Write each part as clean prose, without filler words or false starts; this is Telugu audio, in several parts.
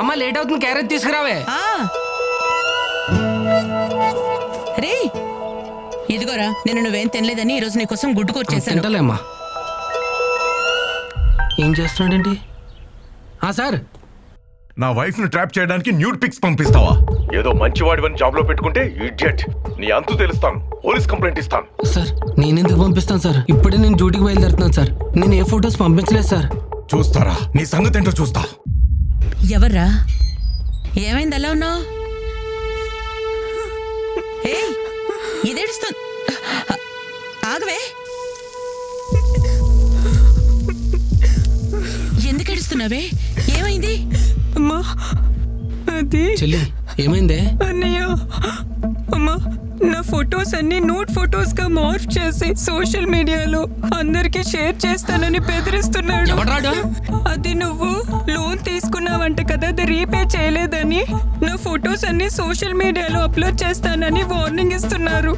అమ్మ లేట్ అవుతుంది, క్యారెట్ తీసుకురావే. రే ఇదిగోరా, నేను నువ్వేం తినలేదని ఈరోజు నీకోసం గుడ్డు కూర చేశాను. తింటలే అమ్మా. ఏం చేస్తున్నాడేంటి? సార్, నా వైఫ్ ను ట్రాప్ చేయడానికి న్యూడ్ పిక్స్ పంపిస్తావా? ఏదో మంచివాడివని జాబ్ లో పెట్టుకుంటే ఇడియట్. నీ అంతు తెలుస్తాను, పోలీస్ కంప్లైంట్ ఇస్తాను. సార్ నేను ఎందుకు పంపిస్తాను సార్? ఇప్పుడే నేను డ్యూటీకి బయలుదేరుతున్నాను సార్. నేను ఏ ఫొటోస్ పంపించలేదు సార్. చూస్తారా నీ సంగతి ఏంటో చూస్తా. ఎవర్రా? ఏమైంది అలా ఉన్నావు? ఇదేడుస్తుంది. ఆగవే, ఎందుకు ఏడుస్తున్నావే? ఏమైంది? అమ్మా అది చెల్లి ఏమైందే? అన్నయ్య, అమ్మా నా ఫొటోస్ అన్ని నోట్ ఫొటోస్ గా మార్ఫ్ చేసి సోషల్ మీడియాలో అందరికి షేర్ చేస్తానని బెదిరిస్తున్నాడు. ఎవడ్రాడు? అది నువ్వు లోన్ తీసుకున్నావంట కదా, అది రీపే చేయలేదని నా ఫొటోస్ అన్ని సోషల్ మీడియాలో అప్లోడ్ చేస్తానని వార్నింగ్ ఇస్తున్నారు.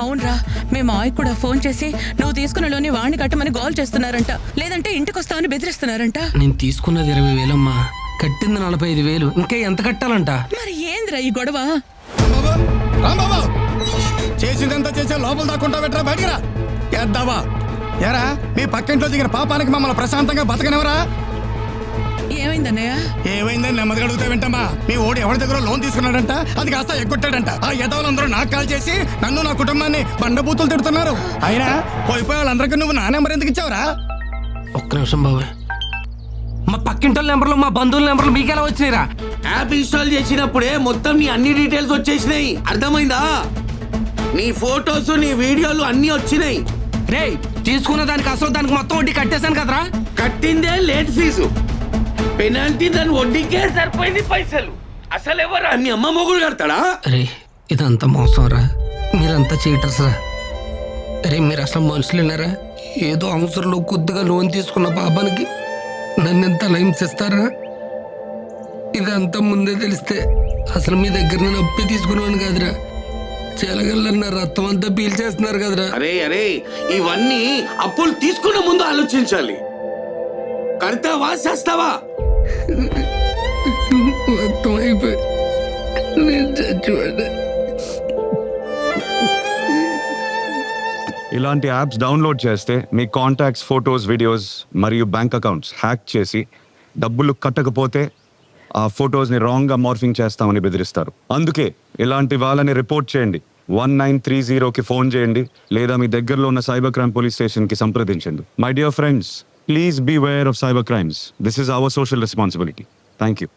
అవునరా, మీ మావయ్య కూడా ఫోన్ చేసి నువ్వు తీసుకున్న లోని వాణ్ణి కట్టమని గోల్ చేస్తున్నారంట, లేదంటే ఇంటికి వస్తామని బెదిరిస్తున్నారంట. నేను తీసుకున్నది 20,000 అమ్మా, కట్టింది 45,000. ఇంకా ఎంత కట్టాలంట? మరి ఏందిరా ఈ గొడవ? చేసిందంతా చేసే లోపల దాక్కుంటా పెట్టరా, బయటరా ఎద్దావా. ఎరా మీ పక్కింట్లో దిగిన పాపానికి మమ్మల్ని ప్రశాంతంగా బతకనివరా? ఏమైందన్నయ్య? ఏమైందని నెమ్మదిగా అడుగుతా వింటమ్మా. మీ ఓడి ఎవరి దగ్గర లోన్ తీసుకున్నాడంట, అది కాస్త ఎగ్గొట్టాడంట. ఆ యదవులందరూ నాకు కాల్ చేసి నన్ను నా కుటుంబాన్ని బండబూతులు తిడుతున్నారు. అయినా పోయిపోయి వాళ్ళందరికీ నువ్వు నా నెంబర్ ఎందుకు ఇచ్చావురా? ఒక్క నిమిషం బాబాయ్, మా పక్కింటి నెంబర్లు మా బంధువుల నెంబర్లు మీకెలా వచ్చినాయిరా? యాప్ ఇన్స్టాల్ చేసినప్పుడే మొత్తం నీ అన్ని డీటెయిల్స్ వచ్చేసినాయి, అర్థమైందా? నీ ఫోటోస్ నీ వీడియోలు అన్ని వచ్చినాయి. రే తీసుకున్న దానికి అసలు దానికి మొత్తం వడ్డీ కట్టేశాను కదరా. కట్టిందే లేట్ ఫీజు, పెనాల్టీ దాని వడ్డీకే సరిపోయింది పైసలు. అసలు ఎవరా మీ అమ్మ మొగుడు కడతాడా? అరే ఇదంతా మోసం రా, మీరంతా చీటర్స్ రా. అరే మీరు అసలు మనుషులేనారా? ఏదో అవసరంలో కొద్దిగా లోన్ తీసుకున్న పాపానికి నన్ను ఎంత హింసిస్తారా? ఇదంతా ముందే తెలిస్తే అసలు మీ దగ్గర నేను అప్పి తీసుకున్నాను కదరా. చెలగల్లన్న రక్తం అంతా పీల్చేస్తున్నారు కదరా. అరే అరే ఇవన్నీ అప్పులు తీసుకున్న ముందు ఆలోచించాలి. కడతావా చేస్తావా? మొత్తం అయిపోయి నేను చచ్చిపోయా. ఇలాంటి యాప్స్ డౌన్లోడ్ చేస్తే మీ కాంటాక్ట్స్, ఫొటోస్, వీడియోస్ మరియు బ్యాంక్ అకౌంట్స్ హ్యాక్ చేసి డబ్బులు కట్టకపోతే ఆ ఫొటోస్ని రాంగ్గా మార్ఫింగ్ చేస్తామని బెదిరిస్తారు. అందుకే ఇలాంటి వాళ్ళని రిపోర్ట్ చేయండి. 1930కి ఫోన్ చేయండి, లేదా మీ దగ్గరలో ఉన్న సైబర్ క్రైమ్ పోలీస్ స్టేషన్కి సంప్రదించండి. My dear friends, please be aware of cyber crimes. This is our social responsibility. Thank you.